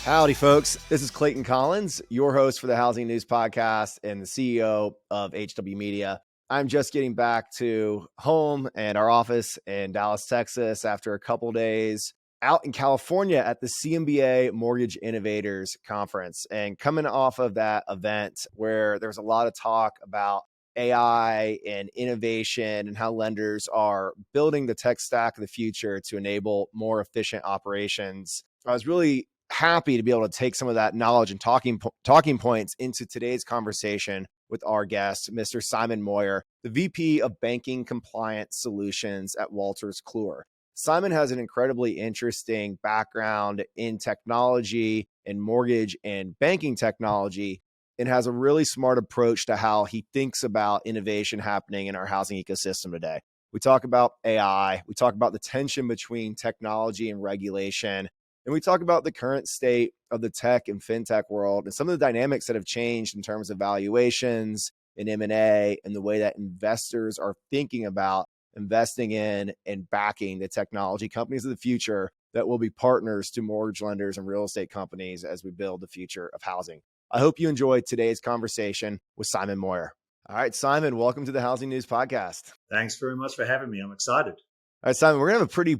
Howdy, folks. This is Clayton Collins, your host for the Housing News Podcast and the CEO of HW Media. I'm just getting back to home and our office in Dallas, Texas, after a couple days out in California at the CMBA Mortgage Innovators Conference. And coming off of that event where there was a lot of talk about AI and innovation and how lenders are building the tech stack of the future to enable more efficient operations, I was really happy to be able to take some of that knowledge and talking points into today's conversation with our guest, Mr. Simon Moir, the VP of Banking Compliance Solutions at Wolters Kluwer. Simon has an incredibly interesting background in technology, in mortgage and banking technology, and has a really smart approach to how he thinks about innovation happening in our housing ecosystem today. We talk about AI, we talk about the tension between technology and regulation, and we talk about the current state of the tech and fintech world and some of the dynamics that have changed in terms of valuations and M&A and the way that investors are thinking about investing in and backing the technology companies of the future that will be partners to mortgage lenders and real estate companies as we build the future of housing. I hope you enjoyed today's conversation with Simon Moir. All right, Simon, welcome to the Housing News Podcast. Thanks very much for having me. I'm excited. All right, Simon, we're going to have a pretty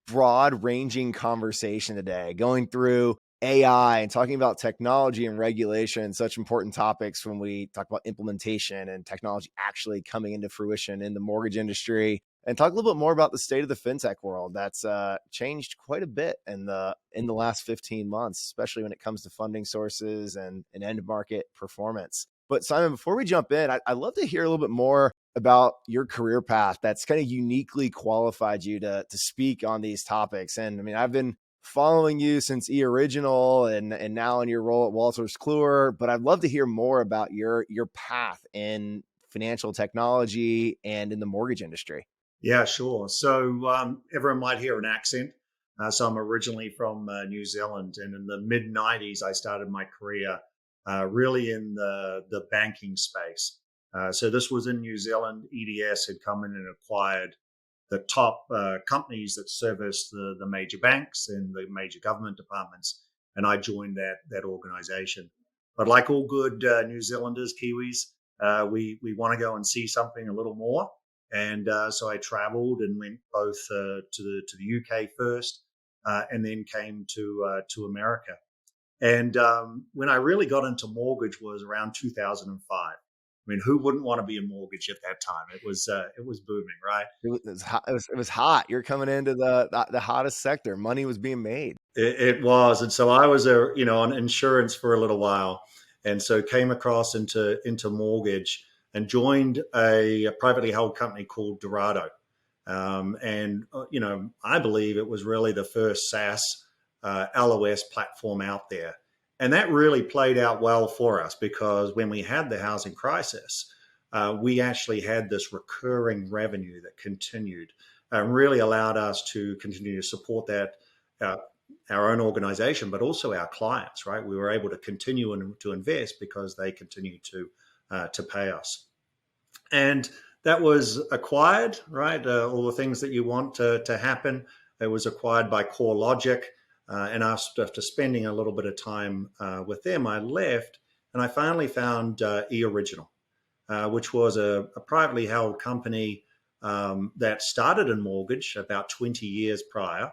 broad-ranging conversation today, going through AI and talking about technology and regulation, such important topics when we talk about implementation and technology actually coming into fruition in the mortgage industry, and talk a little bit more about the state of the fintech world that's changed quite a bit in the last 15 months, especially when it comes to funding sources and end market performance. But Simon, before we jump in, I'd love to hear a little bit more about your career path that's kind of uniquely qualified you to speak on these topics. And I mean, I've been following you since eOriginal and now in your role at Wolters Kluwer, but I'd love to hear more about your path in financial technology and in the mortgage industry. Yeah, sure. So everyone might hear an accent. So I'm originally from New Zealand, and in the mid 90s, I started my career really in the banking space. So this was in New Zealand. EDS had come in and acquired the top companies that service the major banks and the major government departments, and I joined that organization. But like all good New Zealanders, Kiwis, we want to go and see something a little more, and so I traveled and went both to the UK first, and then came to America. And when I really got into mortgage was around 2005. I mean, who wouldn't want to be in mortgage at that time? It was booming, right? It was hot. You're coming into the hottest sector. Money was being made. It was, and so I was on insurance for a little while, and so came across into mortgage and joined a privately held company called Dorado, and I believe it was really the first SaaS LOS platform out there. And that really played out well for us because when we had the housing crisis, we actually had this recurring revenue that continued and really allowed us to continue to support that, our own organization, but also our clients, right? We were able to continue to invest because they continued to pay us. And that was acquired, right? All the things that you want to happen. It was acquired by CoreLogic. And after spending a little bit of time with them, I left and I finally found eOriginal, which was a privately held company that started in mortgage about 20 years prior,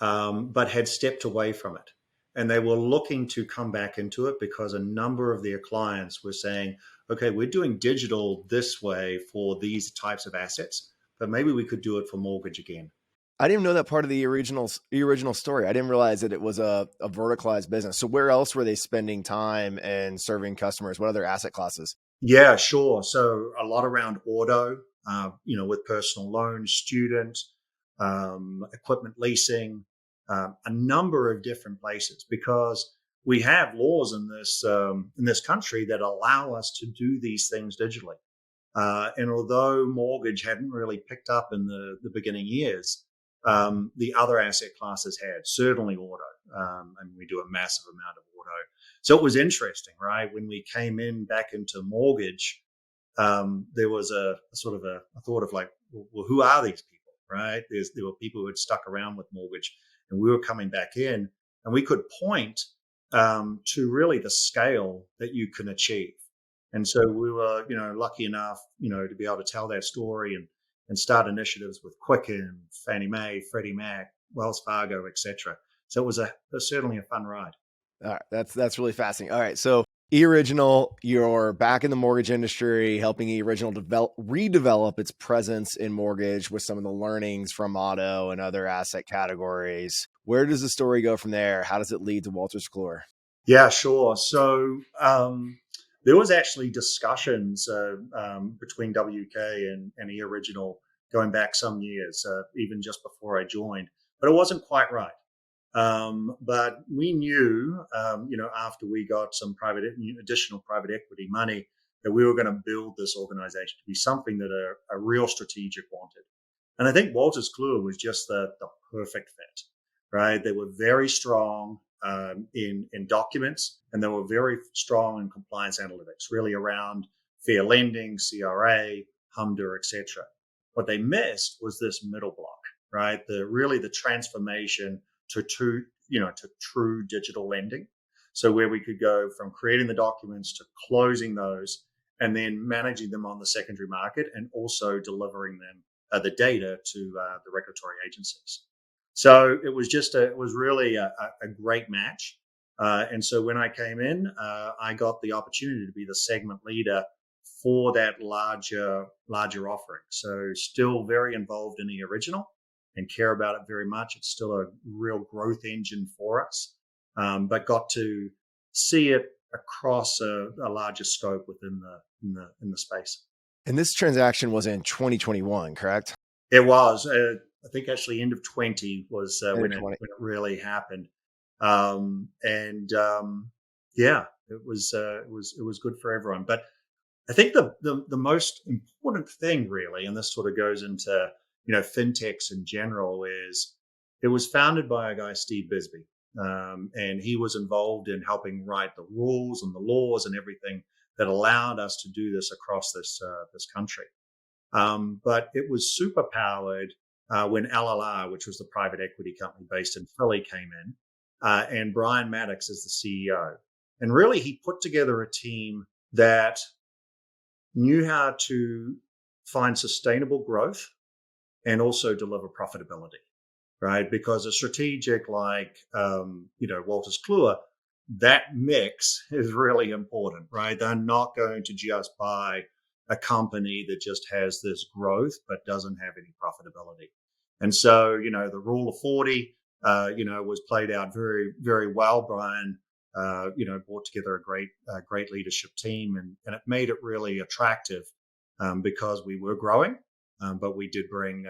but had stepped away from it. And they were looking to come back into it because a number of their clients were saying, okay, we're doing digital this way for these types of assets, but maybe we could do it for mortgage again. I didn't know that part of the original story. I didn't realize that it was a verticalized business. So where else were they spending time and serving customers? What other asset classes? Yeah, sure. So a lot around auto, with personal loans, student, equipment leasing, a number of different places because we have laws in this country that allow us to do these things digitally. And although mortgage hadn't really picked up in the beginning years, the other asset classes had, certainly auto. And we do a massive amount of auto. So it was interesting, right? When we came back into mortgage, there was a thought of like, well, who are these people, right? There were people who had stuck around with mortgage and we were coming back in and we could point to really the scale that you can achieve. And so we were, lucky enough, to be able to tell that story and start initiatives with Quicken, Fannie Mae, Freddie Mac, Wells Fargo, etc. So it was certainly a fun ride. All right, that's really fascinating. All right, so eOriginal, you're back in the mortgage industry, helping eOriginal redevelop its presence in mortgage with some of the learnings from auto and other asset categories. Where does the story go from there? How does it lead to Wolters Kluwer? Yeah, sure. So there was actually discussions between WK and eOriginal going back some years, even just before I joined, but it wasn't quite right. But we knew, after we got some additional private equity money, that we were going to build this organization to be something that a real strategic wanted. And I think Wolters Kluwer was just the perfect fit, right? They were very strong in documents, and they were very strong in compliance analytics, really around fair lending, CRA, HMDA, etc. What they missed was this middle block, right? The transformation to true digital lending. So where we could go from creating the documents to closing those and then managing them on the secondary market and also delivering them the data to the regulatory agencies. So it was really a great match. And so when I came in, I got the opportunity to be the segment leader for that larger offering. So still very involved in the original and care about it very much. It's still a real growth engine for us, but got to see it across a larger scope within the space. And this transaction was in 2021, correct? It was. I think actually end of 20 was when it really happened. Yeah, it was good for everyone. But I think the most important thing really, and this sort of goes into fintechs in general, is it was founded by a guy, Steve Bisbee, and he was involved in helping write the rules and the laws and everything that allowed us to do this across this country. But it was super powered when LLR, which was the private equity company based in Philly, came in, and Brian Maddox is the CEO. And really, he put together a team that knew how to find sustainable growth and also deliver profitability, right? Because a strategic like, Wolters Kluwer, that mix is really important, right? They're not going to just buy a company that just has this growth but doesn't have any profitability. And so, the rule of 40, was played out very, very well. Brian, brought together a great leadership team, and it made it really attractive because we were growing, but we did bring,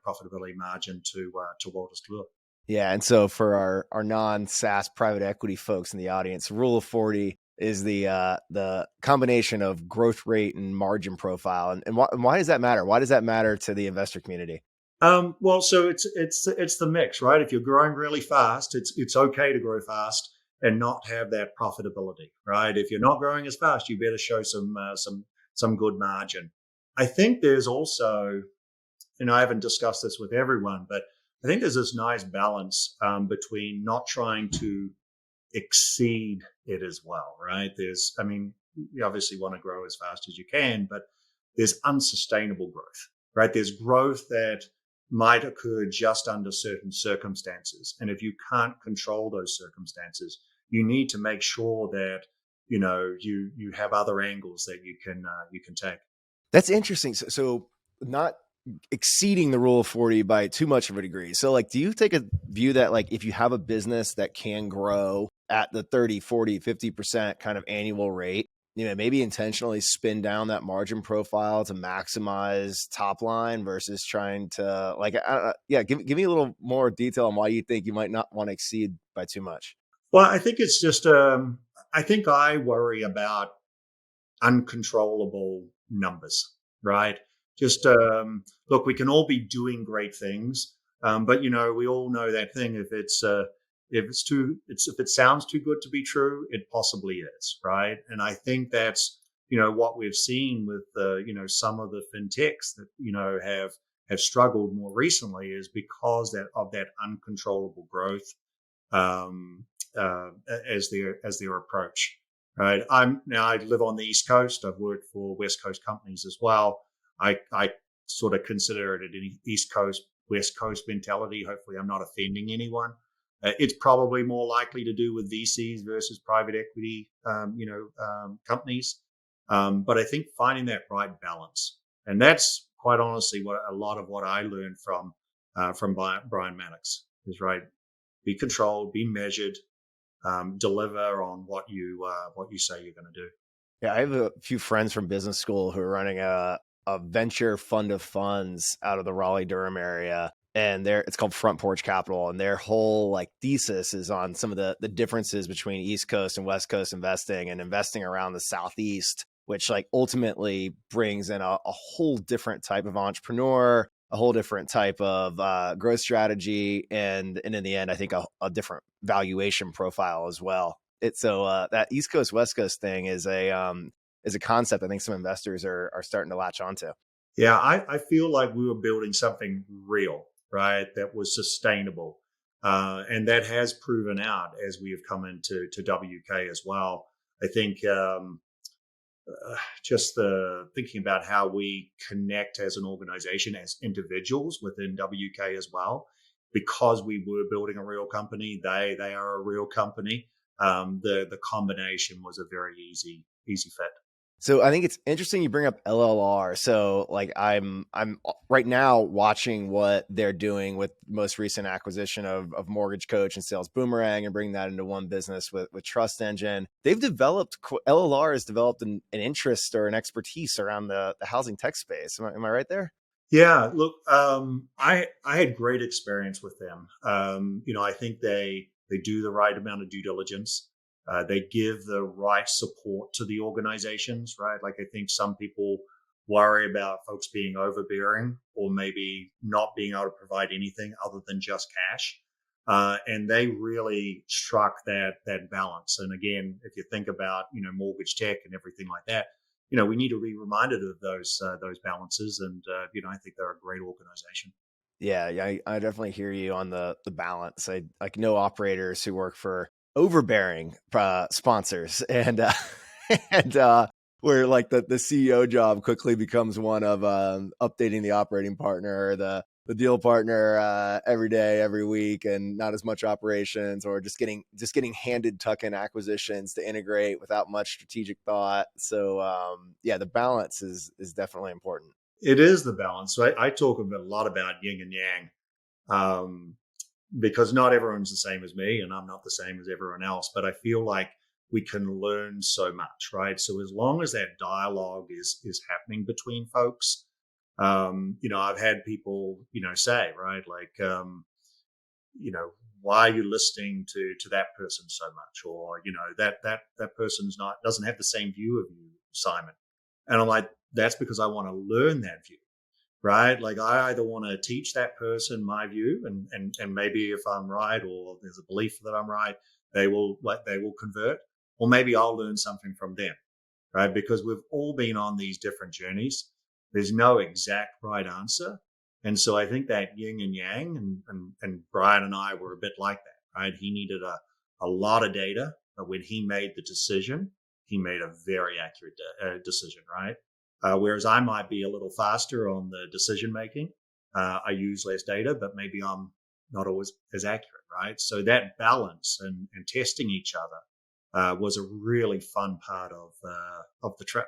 profitability margin to Wolters Kluwer. Yeah, and so for our non-SaaS private equity folks in the audience, rule of 40 is the combination of growth rate and margin profile. And why does that matter? Why does that matter to the investor community? Well, so it's the mix, right? If you're growing really fast, it's okay to grow fast and not have that profitability, right? If you're not growing as fast, you better show some good margin. I think there's also, I haven't discussed this with everyone, but I think there's this nice balance between not trying to exceed it as well, right? You obviously want to grow as fast as you can, but there's unsustainable growth, right? There's growth that might occur just under certain circumstances. And if you can't control those circumstances, you need to make sure that, you have other angles that you can take. That's interesting. So not exceeding the rule of 40 by too much of a degree. So like, do you take a view that like, if you have a business that can grow at the 30, 40, 50% kind of annual rate, maybe intentionally spin down that margin profile to maximize top line versus trying to give me a little more detail on why you think you might not want to exceed by too much. Well, I think it's just, I think I worry about uncontrollable numbers, right? Just, look, we can all be doing great things. But we all know that thing. If it sounds too good to be true, it possibly is, right? And I think that's, what we've seen with, some of the fintechs that, have struggled more recently is because of that uncontrollable growth. as their approach. Right. I live on the East Coast. I've worked for West Coast companies as well. I sort of consider it an East Coast, West Coast mentality. Hopefully, I'm not offending anyone. It's probably more likely to do with VCs versus private equity, companies. But I think finding that right balance, and that's quite honestly what a lot of what I learned from Brian Maddox is, right. Be controlled, be measured, deliver on what you say you're going to do. Yeah, I have a few friends from business school who are running a venture fund of funds out of the Raleigh-Durham area. And it's called Front Porch Capital. And their whole like thesis is on some of the differences between East Coast and West Coast investing and investing around the Southeast, which like ultimately brings in a whole different type of entrepreneur, a whole different type of growth strategy. And in the end, I think a different valuation profile as well. That East Coast, West Coast thing is a concept I think some investors are starting to latch onto. Yeah, I feel like we were building something real, right? That was sustainable. And that has proven out as we have come into WK as well. I think just thinking about how we connect as an organization, as individuals within WK as well, because we were building a real company, they are a real company. The combination was a very easy fit. So I think it's interesting you bring up LLR. So like I'm right now watching what they're doing with most recent acquisition of Mortgage Coach and Sales Boomerang and bring that into one business with Trust Engine. LLR has developed an interest or an expertise around the housing tech space. Am I right there? Yeah, look, I had great experience with them. I think they do the right amount of due diligence. They give the right support to the organizations, right? Like I think some people worry about folks being overbearing or maybe not being able to provide anything other than just cash. And they really struck that balance. And again, if you think about mortgage tech and everything like that, we need to be reminded of those balances. And I think they're a great organization. Yeah, I definitely hear you on the balance. I like know operators who work for overbearing sponsors and where like the CEO job quickly becomes one of updating the operating partner or the deal partner every day, every week, and not as much operations, or just getting handed tuck-in acquisitions to integrate without much strategic thought. So the balance is definitely important. It is the balance. So I talk a lot about yin and yang. Because not everyone's the same as me and I'm not the same as everyone else, but I feel like we can learn so much, right? So as long as that dialogue is happening between folks, I've had people, say, right, like, why are you listening to that person so much? Or, that person's doesn't have the same view of you, Simon. And I'm like, that's because I want to learn that view. Right. Like I either want to teach that person my view and maybe if I'm right, or there's a belief that I'm right, they will convert, or maybe I'll learn something from them. Right. Because we've all been on these different journeys. There's no exact right answer. And so I think that yin and yang and Brian and I were a bit like that. Right. He needed a lot of data, but when he made the decision, he made a very accurate decision. Right. Whereas I might be a little faster on the decision making. I use less data, but maybe I'm not always as accurate, right? So that balance and testing each other was a really fun part of the trip.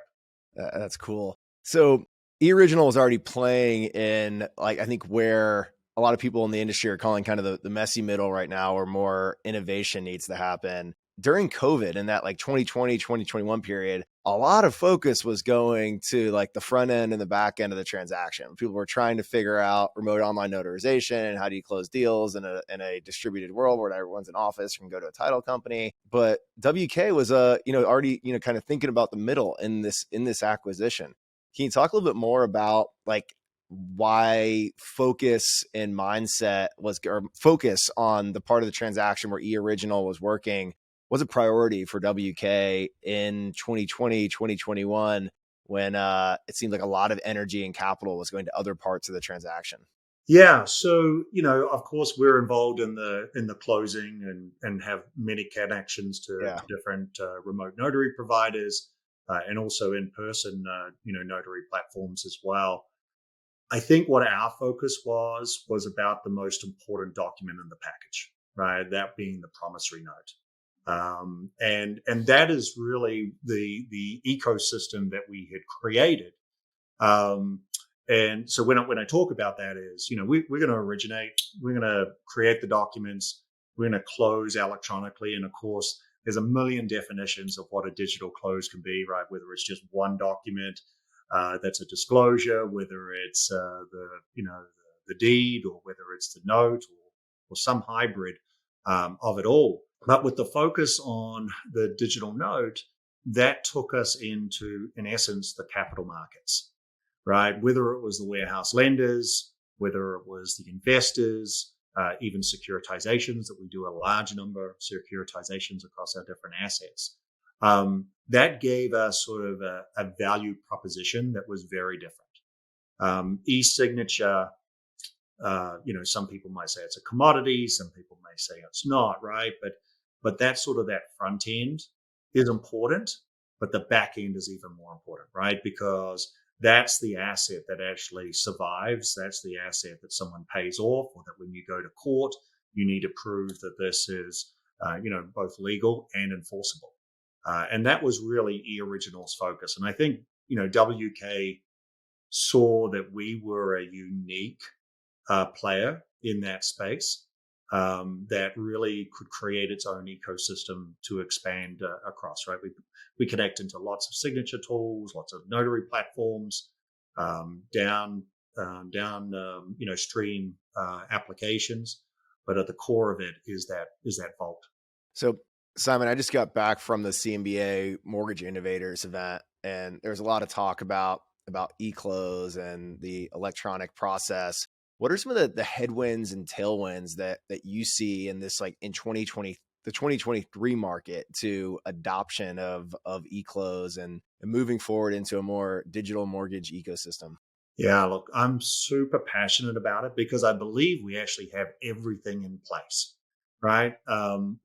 That's cool. So eOriginal is already playing in like I think where a lot of people in the industry are calling kind of the messy middle right now, or more innovation needs to happen. During COVID and that like 2020, 2021 period, a lot of focus was going to like the front end and the back end of the transaction. People were trying to figure out remote online notarization and how do you close deals in a distributed world where everyone's in office and can go to a title company. But WK was already kind of thinking about the middle in this acquisition. Can you talk a little bit more about like why focus and mindset or focus on the part of the transaction where eOriginal was working was a priority for WK in 2020, 2021, when it seemed like a lot of energy and capital was going to other parts of the transaction? Yeah, so of course, we're involved in the closing and have many connections Yeah. to different remote notary providers and also in person, notary platforms as well. I think what our focus was about the most important document in the package, right? That being the promissory note, and that is really the ecosystem that we had created. Um, and so when I talk about that is, we're going to originate, we're going to create the documents, we're going to close electronically. And of course, there's a million definitions of what a digital close can be, right? Whether it's just one document that's a disclosure, whether it's the deed, or whether it's the note, or some hybrid of it all. But with the focus on the digital note, that took us into, in essence, the capital markets, right? Whether it was the warehouse lenders, whether it was the investors, even securitizations, that we do a large number of securitizations across our different assets. That gave us sort of a value proposition that was very different. E-signature, some people might say it's a commodity, some people may say it's not, right? But that sort of that front end is important, but the back end is even more important, right? Because that's the asset that actually survives. That's the asset that someone pays off, or that when you go to court, you need to prove that this is, both legal and enforceable. And that was really eOriginal's focus. And I think, WK saw that we were a unique player in that space that really could create its own ecosystem to expand across, right? We connect into lots of signature tools, lots of notary platforms, stream applications, but at the core of it is that vault. So, Simon, I just got back from the CMBA Mortgage Innovators event, and there's a lot of talk about e-close and the electronic process. What are some of the headwinds and tailwinds that you see in this, like in 2020, the 2023 market, to adoption of e-close and moving forward into a more digital mortgage ecosystem? Yeah, look, I'm super passionate about it because I believe we actually have everything in place, right?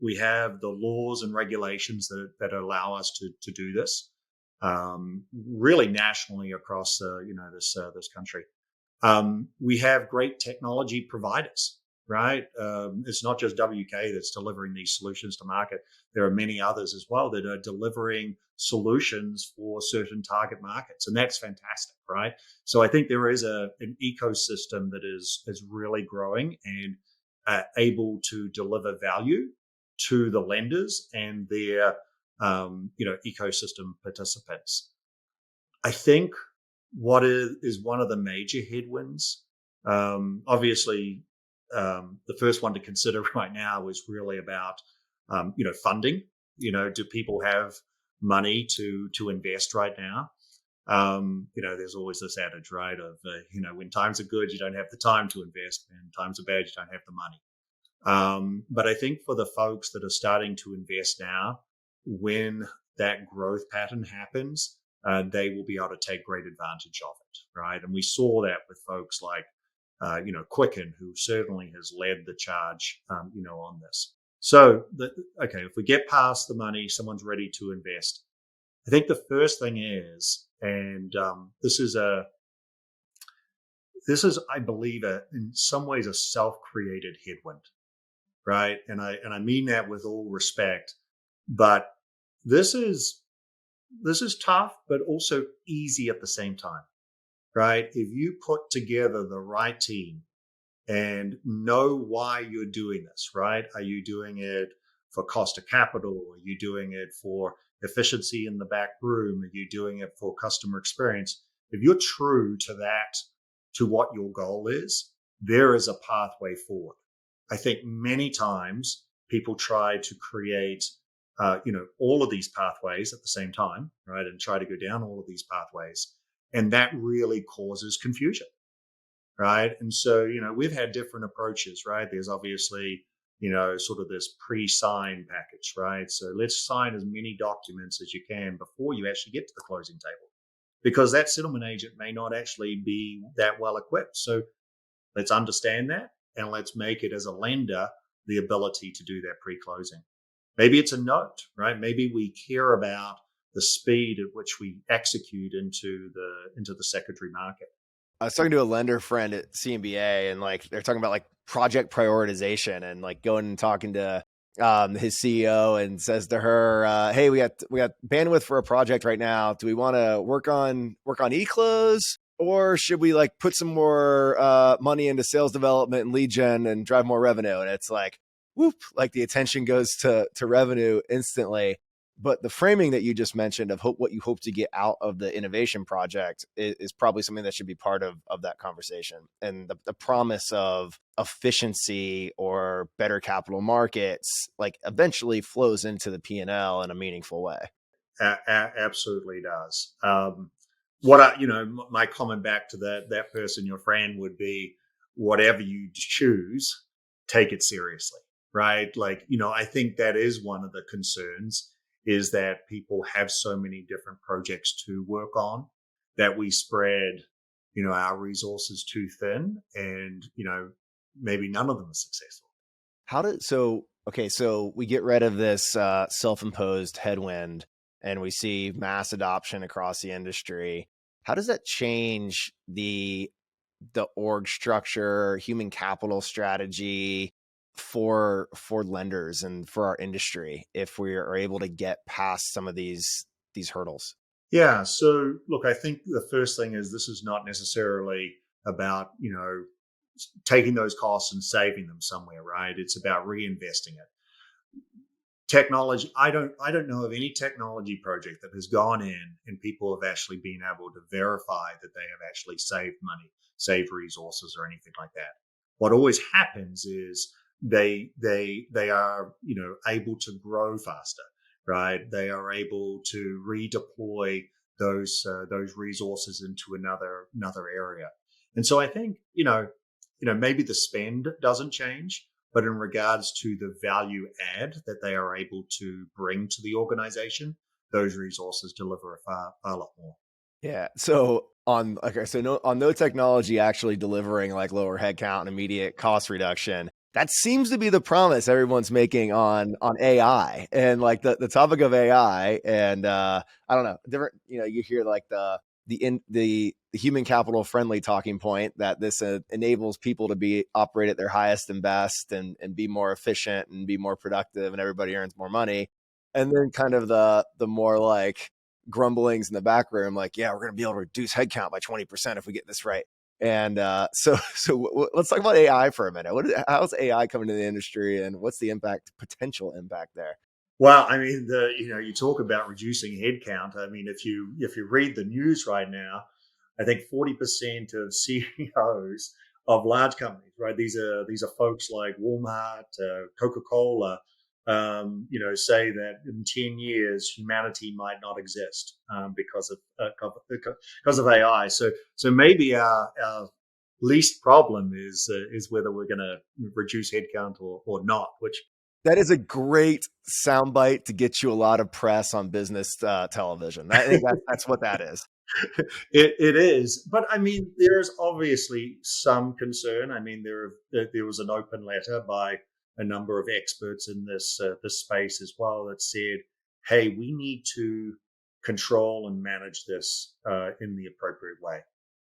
We have the laws and regulations that allow us to do this, really nationally across this country. We have great technology providers, right? It's not just WK that's delivering these solutions to market. There are many others as well that are delivering solutions for certain target markets, and that's fantastic, right? So I think there is an ecosystem that is really growing and able to deliver value to the lenders and their ecosystem participants. I think what is one of the major headwinds, obviously, the first one to consider right now is really about funding. Do people have money to invest right now? There's always this adage, right, of when times are good, you don't have the time to invest, and times are bad, you don't have the money. But I think for the folks that are starting to invest now, when that growth pattern happens, they will be able to take great advantage of it, right? And we saw that with folks like, Quicken, who certainly has led the charge, on this. So, if we get past the money, someone's ready to invest. I think the first thing is, and this is, I believe, in some ways, a self-created headwind, right? And I mean that with all respect, but this is tough, but also easy at the same time, right? If you put together the right team and know why you're doing this, right? Are you doing it for cost of capital? Are you doing it for efficiency in the back room? Are you doing it for customer experience? If you're true to that, to what your goal is, there is a pathway forward. I think many times people try to create all of these pathways at the same time, right? And try to go down all of these pathways. And that really causes confusion, right? And so, we've had different approaches, right? There's obviously, sort of this pre-sign package, right? So let's sign as many documents as you can before you actually get to the closing table, because that settlement agent may not actually be that well equipped. So Let's understand that, and let's make it as a lender the ability to do that pre-closing. Maybe it's a note, right? Maybe we care about the speed at which we execute into the secondary market. I was talking to a lender friend at CMBA, and like they're talking about like project prioritization, and like going and talking to his CEO, and says to her, "Hey, we got bandwidth for a project right now. Do we want to work on e-close, or should we like put some more money into sales development and lead gen and drive more revenue?" And it's like, whoop, like the attention goes to revenue instantly. But the framing that you just mentioned of what you hope to get out of the innovation project is probably something that should be part of that conversation. And the promise of efficiency or better capital markets, like eventually flows into the P&L in a meaningful way. Absolutely does. My comment back to that person, your friend, would be, whatever you choose, take it seriously, right? Like, I think that is one of the concerns, is that people have so many different projects to work on that we spread, our resources too thin, and, maybe none of them are successful. So we get rid of this self-imposed headwind and we see mass adoption across the industry. How does that change the org structure, human capital strategy for lenders and for our industry if we are able to get past some of these hurdles? Yeah. So look, I think the first thing is, this is not necessarily about, taking those costs and saving them somewhere, right? It's about reinvesting it. Technology, I don't know of any technology project that has gone in and people have actually been able to verify that they have actually saved money, saved resources, or anything like that. What always happens is they are, able to grow faster, right? They are able to redeploy those resources into another area. And so I think, maybe the spend doesn't change, but in regards to the value add that they are able to bring to the organization, those resources deliver a far lot more. Yeah. So on no technology actually delivering like lower headcount and immediate cost reduction. That seems to be the promise everyone's making on AI, and like the topic of AI. And I don't know, different. You hear like the human capital friendly talking point that this enables people to operate at their highest and best, and be more efficient and be more productive, and everybody earns more money. And then kind of the more like grumblings in the back room, like, yeah, we're going to be able to reduce headcount by 20% if we get this right. And so let's talk about AI for a minute. How's AI coming to the industry, and what's the potential impact there? Well, I mean, you talk about reducing headcount. I mean, if you read the news right now, I think 40% of CEOs of large companies, right? These are folks like Walmart, Coca-Cola, say that in 10 years humanity might not exist because of AI. So maybe our least problem is whether we're going to reduce headcount or not, which. That is a great soundbite to get you a lot of press on business television. I think that's what that is. It is, but I mean, there's obviously some concern. I mean, there was an open letter by a number of experts in this space as well that said, "Hey, we need to control and manage this in the appropriate way."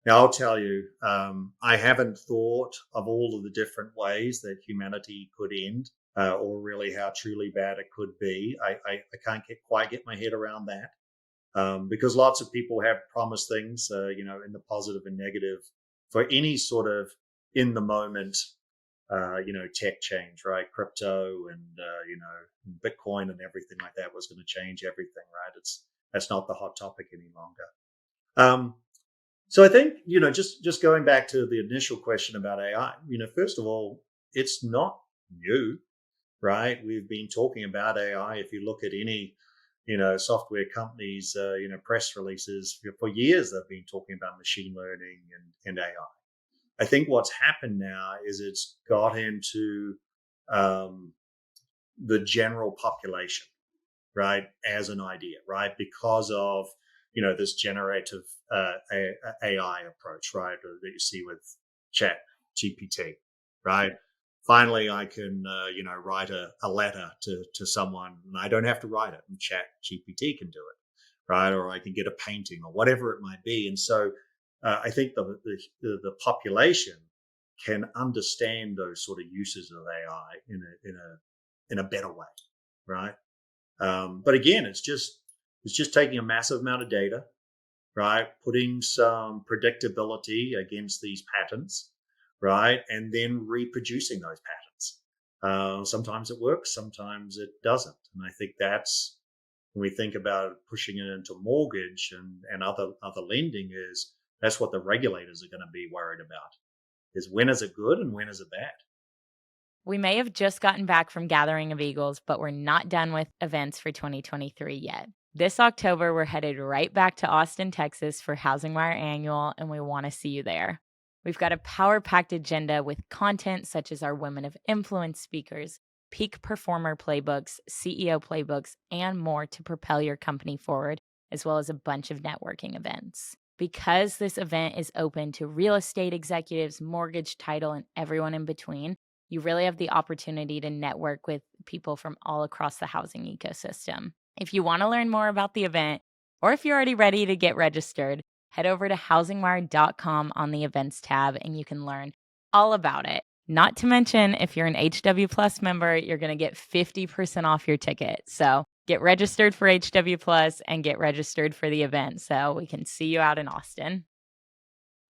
Now, I'll tell you, I haven't thought of all of the different ways that humanity could end, or really how truly bad it could be. I can't quite get my head around that. Because lots of people have promised things, in the positive and negative for any sort of in the moment, tech change, right? Crypto and, Bitcoin and everything like that was going to change everything, right? That's not the hot topic any longer. So I think, just going back to the initial question about AI, first of all, it's not new, right? We've been talking about AI. If you look at any software companies, press releases for years, they've been talking about machine learning and AI. I think what's happened now is it's got into the general population, right, as an idea, right, because of this generative AI approach, right, that you see with Chat GPT, right? Finally, I can, write a letter to someone, and I don't have to write it, and Chat GPT can do it, right? Or I can get a painting or whatever it might be. And so I think the population can understand those sort of uses of AI in a better way, right? But again, it's just taking a massive amount of data, right? Putting some predictability against these patterns, right? And then reproducing those patterns. Sometimes it works, sometimes it doesn't. And I think that's when we think about pushing it into mortgage and other lending, is that's what the regulators are going to be worried about, is when is it good and when is it bad? We may have just gotten back from Gathering of Eagles, but we're not done with events for 2023 yet. This October, we're headed right back to Austin, Texas for HousingWire Annual, and we want to see you there. We've got a power-packed agenda with content such as our Women of Influence speakers, peak performer playbooks, CEO playbooks, and more to propel your company forward, as well as a bunch of networking events. Because this event is open to real estate executives, mortgage, title, and everyone in between, you really have the opportunity to network with people from all across the housing ecosystem. If you want to learn more about the event, or if you're already ready to get registered, head over to housingwire.com on the events tab and you can learn all about it. Not to mention, if you're an HW Plus member, you're going to get 50% off your ticket. So get registered for HW Plus and get registered for the event so we can see you out in Austin.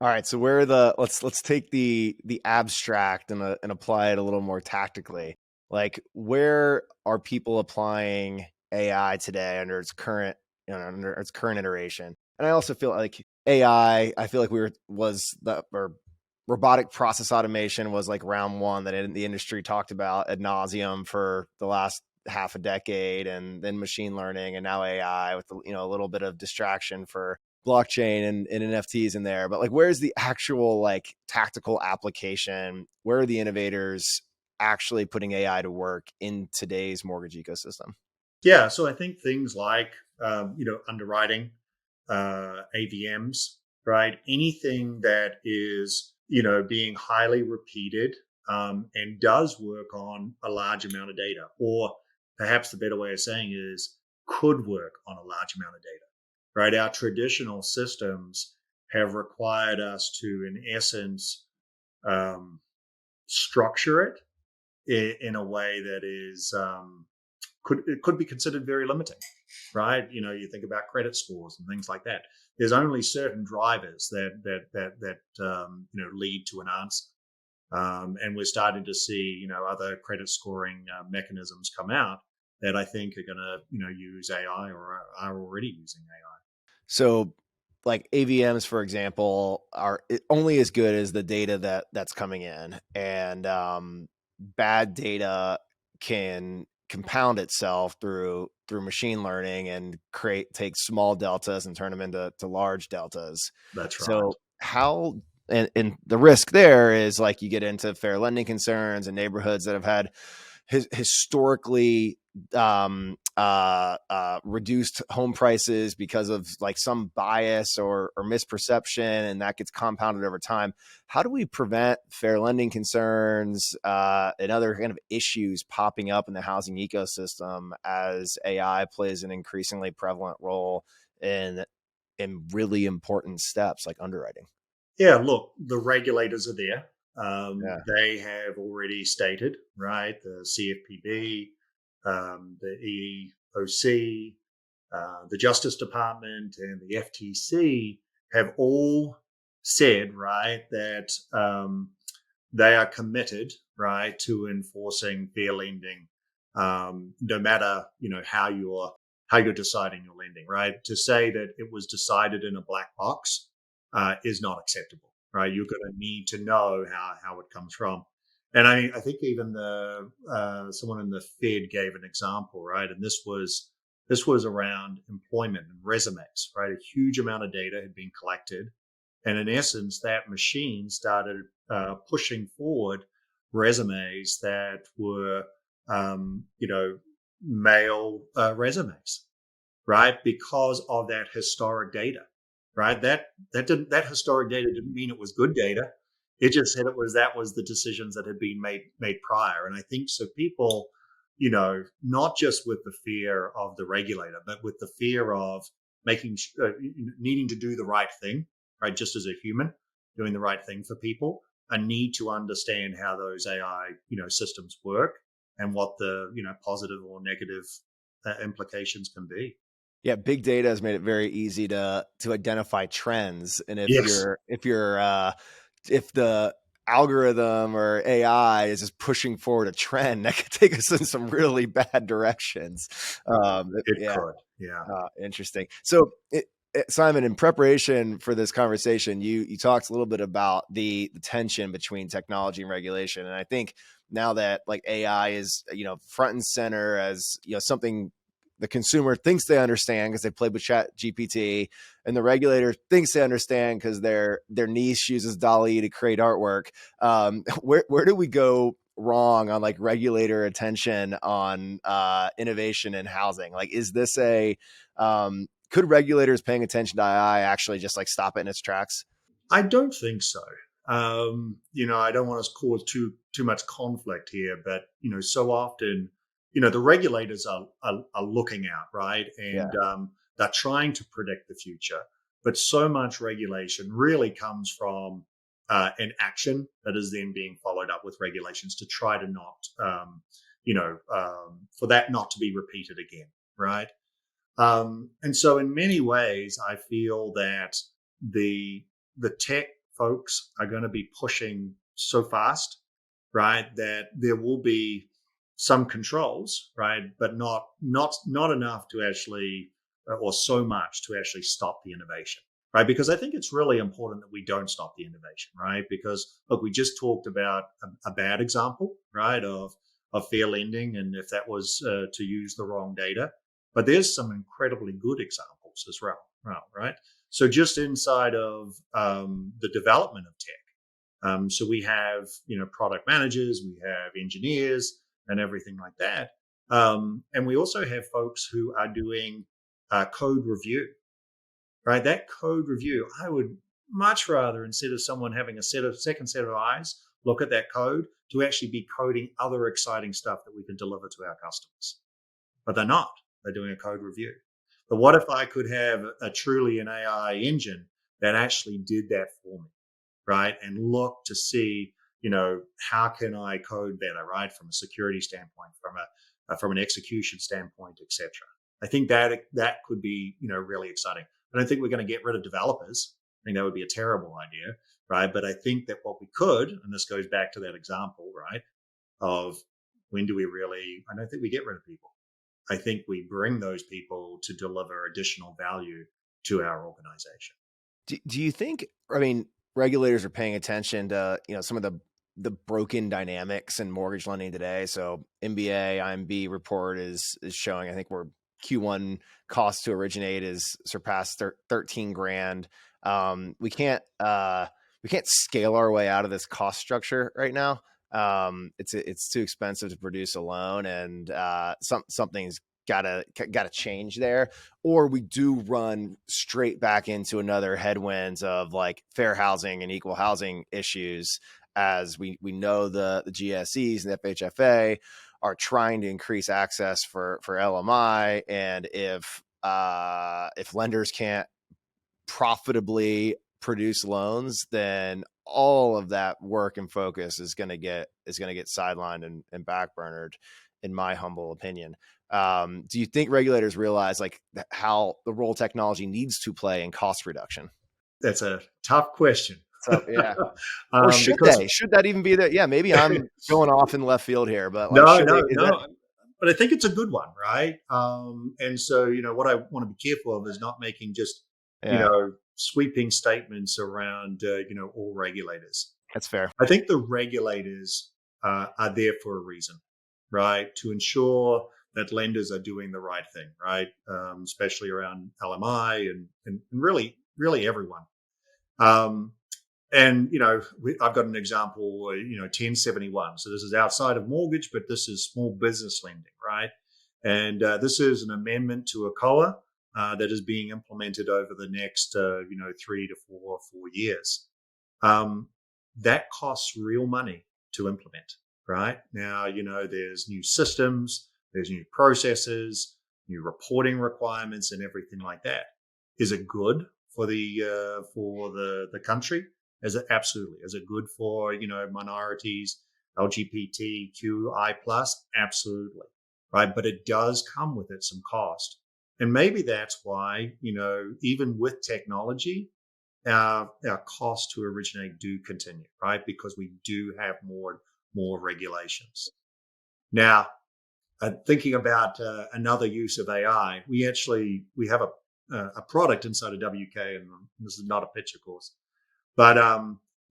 All right, so let's take the abstract and apply it a little more tactically. Like, where are people applying AI today under its current iteration? And I also feel like AI, I feel like robotic process automation was like round one that the industry talked about ad nauseum for the last half a decade, and then machine learning, and now AI with a little bit of distraction for blockchain and NFTs in there. But like, where's the actual like tactical application? Where are the innovators actually putting AI to work in today's mortgage ecosystem? Yeah, so I think things like underwriting, AVMs, right? Anything that is being highly repeated and does work on a large amount of data, or perhaps the better way of saying is could work on a large amount of data, right? Our traditional systems have required us to, in essence, structure it in a way that is could be considered very limiting, right? You think about credit scores and things like that. There's only certain drivers that lead to an answer, and we're starting to see other credit scoring mechanisms come out that I think are going to use AI or are already using AI. So, like AVMs, for example, are only as good as the data that's coming in, and bad data can compound itself through machine learning and take small deltas and turn them into large deltas. That's right. So how and the risk there is like you get into fair lending concerns and neighborhoods that have had historically reduced home prices because of like some bias or misperception, and that gets compounded over time. How do we prevent fair lending concerns and other kind of issues popping up in the housing ecosystem as AI plays an increasingly prevalent role in really important steps like underwriting? Yeah, look, the regulators are there. Yeah. They have already stated, right, the CFPB, the EEOC, the Justice Department, and the FTC have all said, right, that they are committed, right, to enforcing fair lending, no matter how you're deciding your lending, right. To say that it was decided in a black box is not acceptable, right. You're going to need to know how it comes from. And I think even someone in the Fed gave an example, right, and this was around employment and resumes, right. A huge amount of data had been collected, and in essence, that machine started pushing forward resumes that were, male resumes, right? Because of that historic data, right? That historic data didn't mean it was good data. It just said that was the decisions that had been made prior. And I think so people, not just with the fear of the regulator, but with the fear of needing to do the right thing, right? Just as a human, doing the right thing for people, a need to understand how those AI, systems work and what the, positive or negative implications can be. Yeah, big data has made it very easy to identify trends, and if Yes. if the algorithm or AI is just pushing forward a trend, that could take us in some really bad directions. It Yeah, could. Yeah. interesting. So, Simon, in preparation for this conversation, you talked a little bit about the tension between technology and regulation, and I think now that like AI is front and center as something the consumer thinks they understand because they played with Chat GPT, and the regulator thinks they understand because their niece uses DALL-E to create artwork. Where do we go wrong on like regulator attention on innovation in housing? Like, is this could regulators paying attention to AI actually just like stop it in its tracks? I don't think so. I don't want to cause too much conflict here, but so often, the regulators are looking out, right, and they're trying to predict the future. But so much regulation really comes from an action that is then being followed up with regulations to try to not, for that not to be repeated again, right? And so, in many ways, I feel that the tech folks are going to be pushing so fast, right, that there will be some controls, right, but not enough to actually, or so much to actually stop the innovation, right? Because I think it's really important that we don't stop the innovation, right? Because look, we just talked about a bad example, right, of fair lending, and if that was to use the wrong data. But there's some incredibly good examples as well, right? So just inside of the development of tech, so we have product managers, we have engineers, and everything like that, and we also have folks who are doing code review, right? That code review, I would much rather, instead of someone having a second set of eyes, look at that code, to actually be coding other exciting stuff that we can deliver to our customers. But they're not. They're doing a code review. But what if I could have truly an AI engine that actually did that for me, right? And look to see, how can I code better, right? From a security standpoint, from an execution standpoint, etc. I think that could be, really exciting. I don't think we're going to get rid of developers. I think that would be a terrible idea, right? But I think that what we could, and this goes back to that example, right, of when do we really, I don't think we get rid of people. I think we bring those people to deliver additional value to our organization. Do you think, I mean, regulators are paying attention to, some of the broken dynamics in mortgage lending today? So MBA, IMB report is showing, I think we're Q1 cost to originate is surpassed 13 grand. We can't scale our way out of this cost structure right now. It's too expensive to produce a loan, and something's gotta change there, or we do run straight back into another headwinds of like fair housing and equal housing issues, as we know the GSEs and the FHFA are trying to increase access for LMI, and if lenders can't profitably produce loans, then all of that work and focus is going to get sidelined and backburnered, in my humble opinion. Do you think regulators realize like how the role technology needs to play in cost reduction? That's a tough question. So yeah, or should they? Should that even be there? Yeah, maybe I'm going off in left field here, but like, no. But I think it's a good one, right? And so what I want to be careful of is not making just sweeping statements around all regulators. That's fair. I think the regulators are there for a reason, right? To ensure that lenders are doing the right thing, right? Especially around LMI and really everyone. And I've got an example, 1071. So this is outside of mortgage, but this is small business lending, right? And this is an amendment to a COA that is being implemented over the next 3 to 4 years. that costs real money to implement, right? Now, there's new systems, there's new processes, new reporting requirements, and everything like that. Is it good for the country? Is it absolutely? Is it good for minorities, LGBTQI plus? Absolutely, right? But it does come with it some cost, and maybe that's why even with technology, our costs to originate do continue, right? Because we do have more regulations. Now, thinking about another use of AI, we have a product inside of WK, and this is not a pitch, of course, but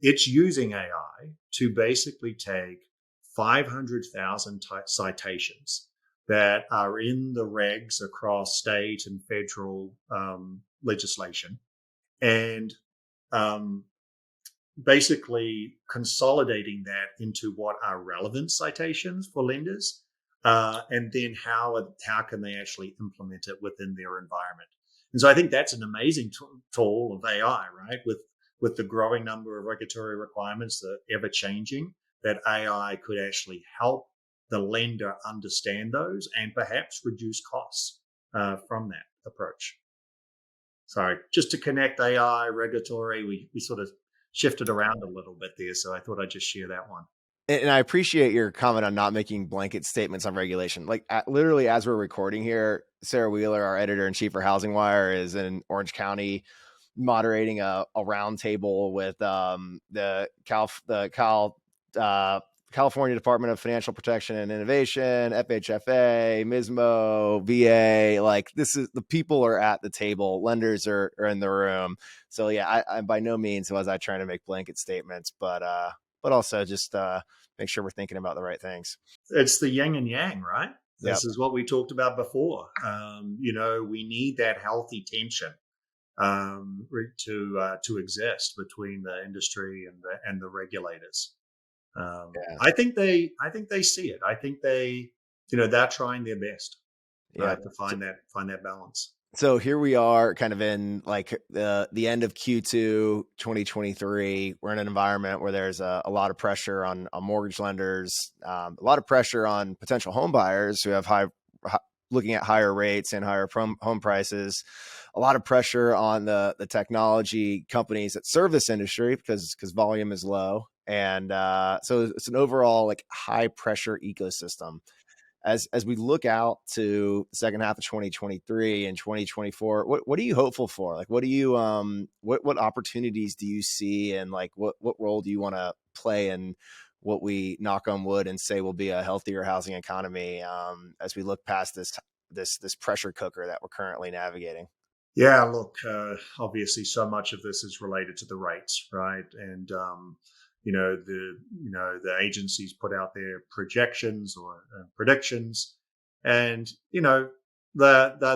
it's using AI to basically take 500,000 citations that are in the regs across state and federal legislation, and basically consolidating that into what are relevant citations for lenders, and then how can they actually implement it within their environment. And so I think that's an amazing tool of AI, right? With the growing number of regulatory requirements that are ever changing, that AI could actually help the lender understand those and perhaps reduce costs from that approach. Sorry, just to connect AI, regulatory, we sort of shifted around a little bit there. So I thought I'd just share that one. And I appreciate your comment on not making blanket statements on regulation. Like literally as we're recording here, Sarah Wheeler, our editor-in-chief for HousingWire, is in Orange County moderating a roundtable with the California Department of Financial Protection and Innovation, FHFA, MISMO, VA. Like this is the people are at the table, lenders are in the room. So yeah, I by no means was I trying to make blanket statements, but also just make sure we're thinking about the right things. It's the yin and yang, right? This Yep. is what we talked about before. We need that healthy tension to exist between the industry and the regulators. I think they see it. I think they're trying their best, right, to find that balance. So here we are kind of in like the end of Q2 2023. We're in an environment where there's a lot of pressure on mortgage lenders, a lot of pressure on potential home buyers who have looking at higher rates and higher home prices, a lot of pressure on the technology companies that serve this industry because volume is low. And so it's an overall like high pressure ecosystem. As we look out to the second half of 2023 and 2024, what are you hopeful for? Like, what do you what opportunities do you see, and like what role do you want to play in what we, knock on wood, and say will be a healthier housing economy as we look past this pressure cooker that we're currently navigating? Yeah, look, obviously, so much of this is related to the rates, right? And the agencies put out their projections or predictions, and they're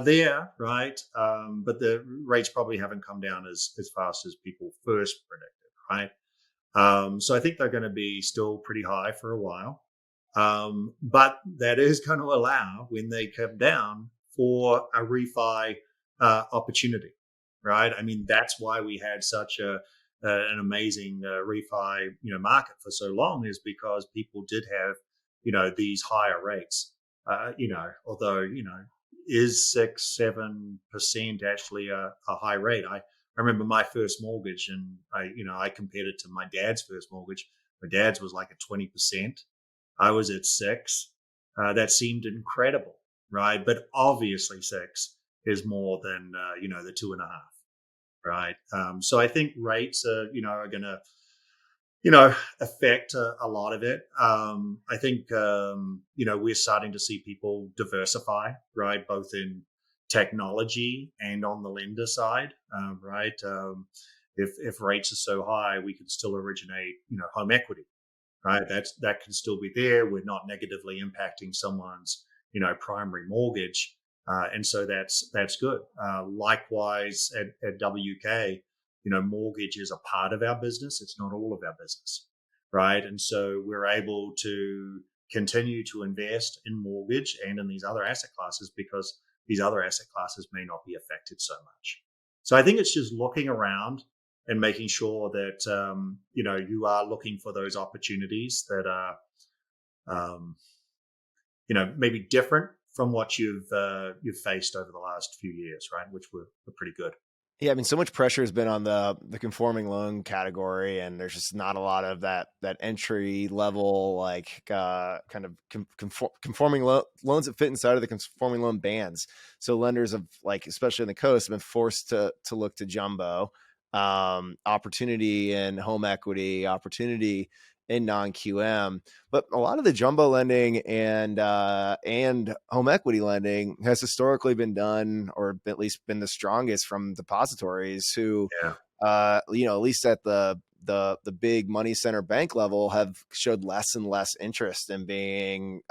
there, right? But the rates probably haven't come down as fast as people first predicted, right? So I think they're going to be still pretty high for a while, but that is going to allow, when they come down, for a refi opportunity, right? I mean, that's why we had such an amazing refi market for so long, is because people did have these higher rates. Although is 6-7% actually a high rate? I remember my first mortgage, and I compared it to my dad's first mortgage. My dad's was like a 20%. I was at 6. That seemed incredible, right? But obviously 6 is more than the 2.5. Right. So I think rates are going to, affect a lot of it. I think, we're starting to see people diversify, right, both in technology and on the lender side, right? If rates are so high, we can still originate, home equity, right? That can still be there. We're not negatively impacting someone's, primary mortgage. And so that's good. Likewise at WK, mortgage is a part of our business. It's not all of our business, right? And so we're able to continue to invest in mortgage and in these other asset classes, because these other asset classes may not be affected so much. So I think it's just looking around and making sure that you are looking for those opportunities that are maybe different from what you've faced over the last few years, right? Which were pretty good. Yeah, I mean, so much pressure has been on the conforming loan category, and there's just not a lot of that entry level, like kind of conforming loans that fit inside of the conforming loan bands. So lenders have, like, especially on the coast, have been forced to look to jumbo, opportunity in home equity, opportunity in non-QM. But a lot of the jumbo lending and home equity lending has historically been done, or at least been the strongest, from depositories who, at least at the big money center bank level, have showed less and less interest in being,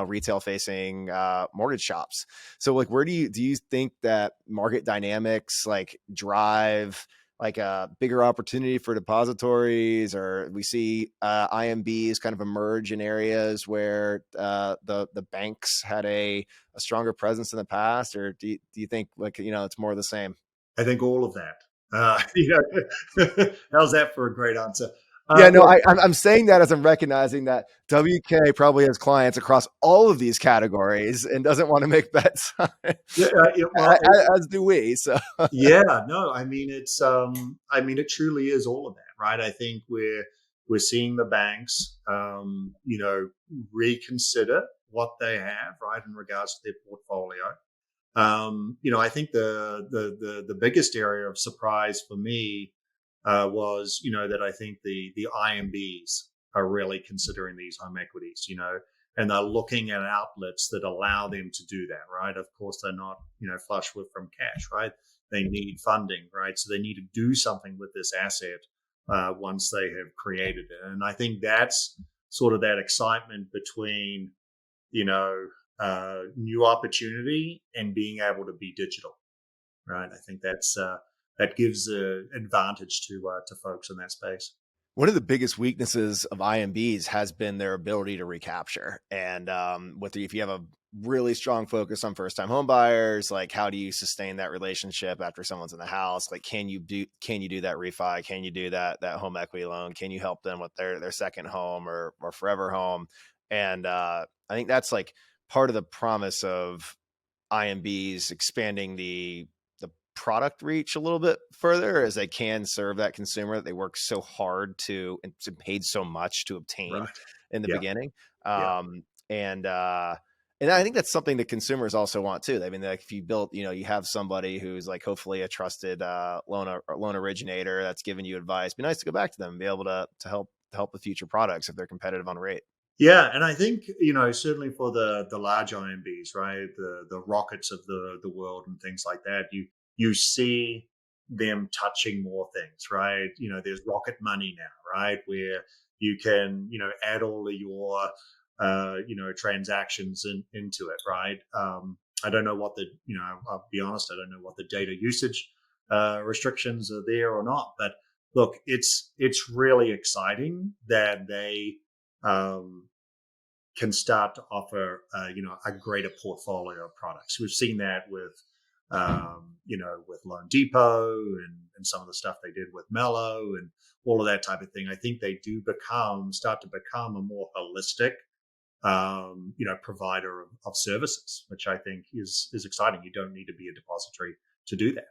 retail facing mortgage shops. So, like, where do you think that market dynamics, like, drive like a bigger opportunity for depositories, or we see IMBs kind of emerge in areas where the banks had a stronger presence in the past, or do you think, like, it's more of the same? I think all of that. How's that for a great answer? Yeah, no, I'm saying that as I'm recognizing that WK probably has clients across all of these categories and doesn't want to make bets on it, as do we. So yeah, no, I mean, it truly is all of that, right? I think we're seeing the banks, reconsider what they have, right, in regards to their portfolio. I think the biggest area of surprise for me was, that I think the IMBs are really considering these home equities, and they're looking at outlets that allow them to do that, right? Of course, they're not, flush with from cash, right? They need funding, right? So they need to do something with this asset once they have created it. And I think that's sort of that excitement between, new opportunity and being able to be digital, right? I think that gives an advantage to folks in that space. One of the biggest weaknesses of IMBs has been their ability to recapture. And if you have a really strong focus on first-time home buyers, like, how do you sustain that relationship after someone's in the house? Like, can you do that refi? Can you do that home equity loan? Can you help them with their second home or forever home? And I think that's, like, part of the promise of IMBs expanding the product reach a little bit further, as they can serve that consumer that they work so hard to and paid so much to obtain in the beginning. And I think that's something that consumers also want too. I mean, like, if you build, you have somebody who's, like, hopefully a trusted loan originator that's giving you advice, be nice to go back to them and be able to help with future products if they're competitive on rate. Yeah, and I think, certainly for the large IMBs, right, the Rockets of the world and things like that, you see them touching more things, right? There's Rocket Money now, right, where you can, add all of your transactions into it, right? I don't know what I'll be honest, I don't know what the data usage restrictions are there or not, but look, it's really exciting that they can start to offer, a greater portfolio of products. We've seen that with, with Loan Depot and some of the stuff they did with Mello and all of that type of thing. I think they do start to become a more holistic, provider of services, which I think is exciting. You don't need to be a depository to do that.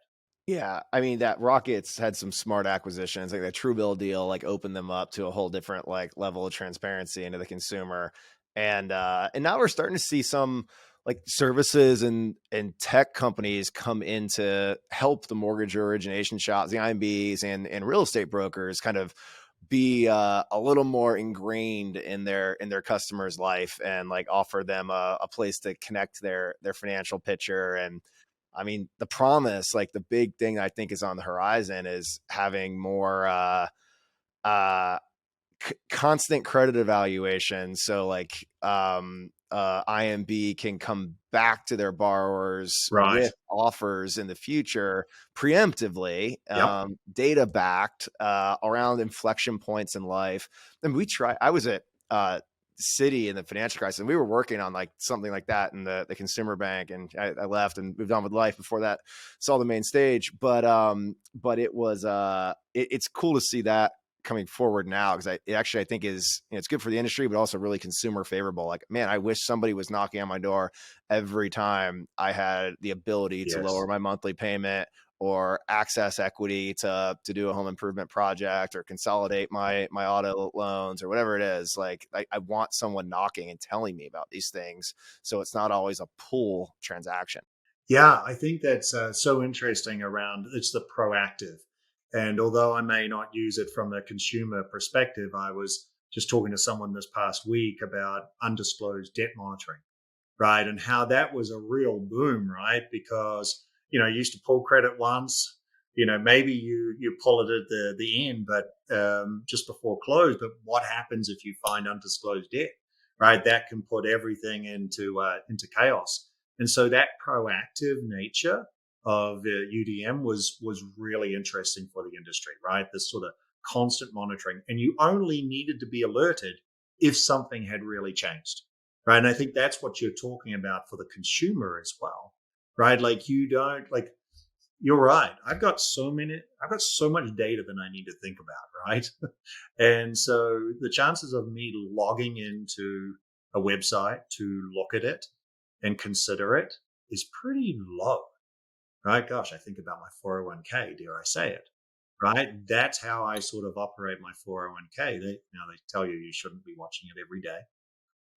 Yeah, I mean, that Rockets had some smart acquisitions, like the Truebill deal, like, opened them up to a whole different, like, level of transparency into the consumer. And now we're starting to see some, like, services and tech companies come in to help the mortgage origination shops, the IMBs and real estate brokers, kind of be a little more ingrained in their customers' life, and, like, offer them a place to connect their financial picture. And I mean, the promise, like, the big thing I think is on the horizon, is having more constant credit evaluation. So, like, IMB can come back to their borrowers with offers in the future preemptively, data backed, around inflection points in life. And I was at city in the financial crisis. And we were working on like something like that in the consumer bank, and I left and moved on with life before that saw the main stage. But it was it's cool to see that coming forward now, because I think is, it's good for the industry, but also really consumer favorable. Like, man, I wish somebody was knocking on my door every time I had the ability to lower my monthly payment or access equity to do a home improvement project or consolidate my auto loans or whatever it is. Like, I want someone knocking and telling me about these things, so it's not always a pull transaction. Yeah, I think that's so interesting around it's the proactive. And although I may not use it from a consumer perspective, I was just talking to someone this past week about undisclosed debt monitoring, right? And how that was a real boom, right? Because, you used to pull credit once, maybe you pull it at the end, but just before close. But what happens if you find undisclosed debt, right? That can put everything into chaos. And so that proactive nature of UDM was really interesting for the industry, right? This sort of constant monitoring, and you only needed to be alerted if something had really changed, right? And I think that's what you're talking about for the consumer as well, right? Like, you're right. I've got so much data that I need to think about, right? And so the chances of me logging into a website to look at it and consider it is pretty low. Right? Gosh, I think about my 401k, dare I say it, right? That's how I sort of operate my 401k. They tell you shouldn't be watching it every day,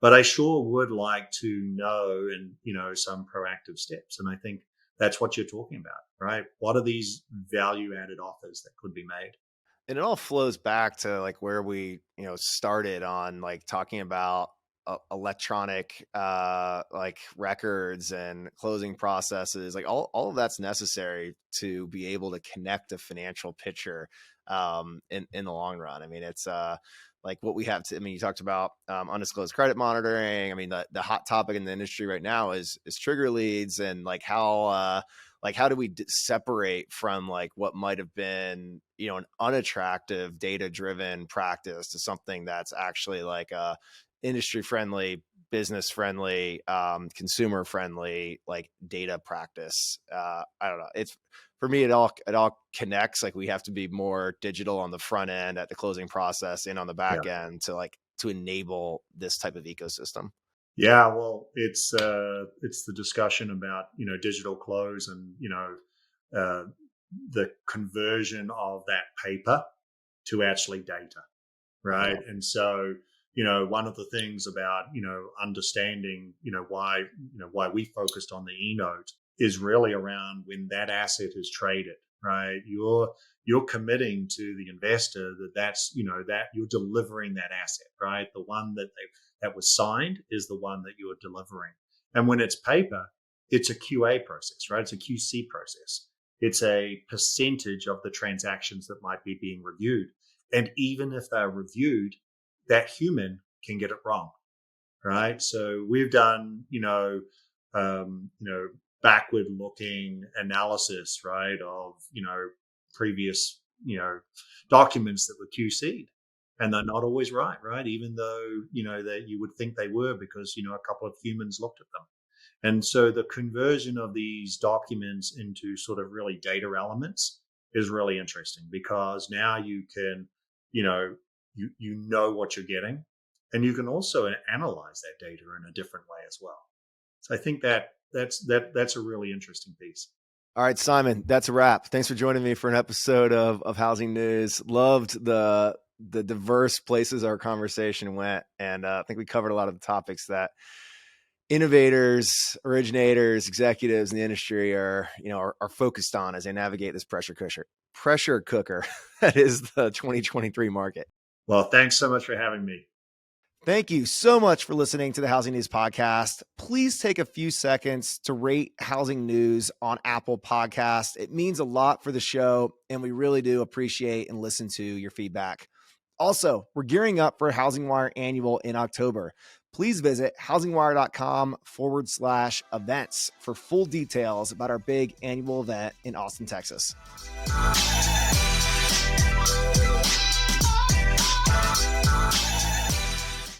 but I sure would like to know, and, some proactive steps. And I think that's what you're talking about, right? What are these value added offers that could be made? And it all flows back to like where we, started on like talking about electronic like records and closing processes. Like all of that's necessary to be able to connect a financial picture in the long run. I mean, it's like what we have to, you talked about undisclosed credit monitoring. I mean, the hot topic in the industry right now is trigger leads, and like how do we separate from like what might have been, an unattractive data driven practice to something that's actually like a industry friendly, business friendly, consumer friendly, like data practice. I don't know. It's, for me, it all connects. Like, we have to be more digital on the front end at the closing process and on the back end to enable this type of ecosystem. Yeah, well, it's the discussion about digital close and the conversion of that paper to actually data, right? Yeah. And so one of the things about understanding why we focused on the e-note is really around when that asset is traded, right? You're committing to the investor that's that you're delivering that asset, right? The one that was signed is the one that you're delivering. And when it's paper, it's a QA process, right? It's a QC process. It's a percentage of the transactions that might be being reviewed. And even if they're reviewed, that human can get it wrong, right? So we've done, backward-looking analysis, right, of previous, documents that were QC'd, and they're not always right? Even though that you would think they were, because a couple of humans looked at them. And so the conversion of these documents into sort of really data elements is really interesting, because now you can, you know what you're getting, and you can also analyze that data in a different way as well. So I think that's a really interesting piece. All right, Simon, that's a wrap. Thanks for joining me for an episode of Housing News. Loved the diverse places our conversation went, and I think we covered a lot of the topics that innovators, originators, executives in the industry are focused on as they navigate this pressure cooker that is the 2023 market. Well, thanks so much for having me. Thank you so much for listening to the Housing News Podcast. Please take a few seconds to rate Housing News on Apple Podcasts. It means a lot for the show, and we really do appreciate and listen to your feedback. Also, we're gearing up for HousingWire Annual in October. Please visit housingwire.com/events for full details about our big annual event in Austin, Texas.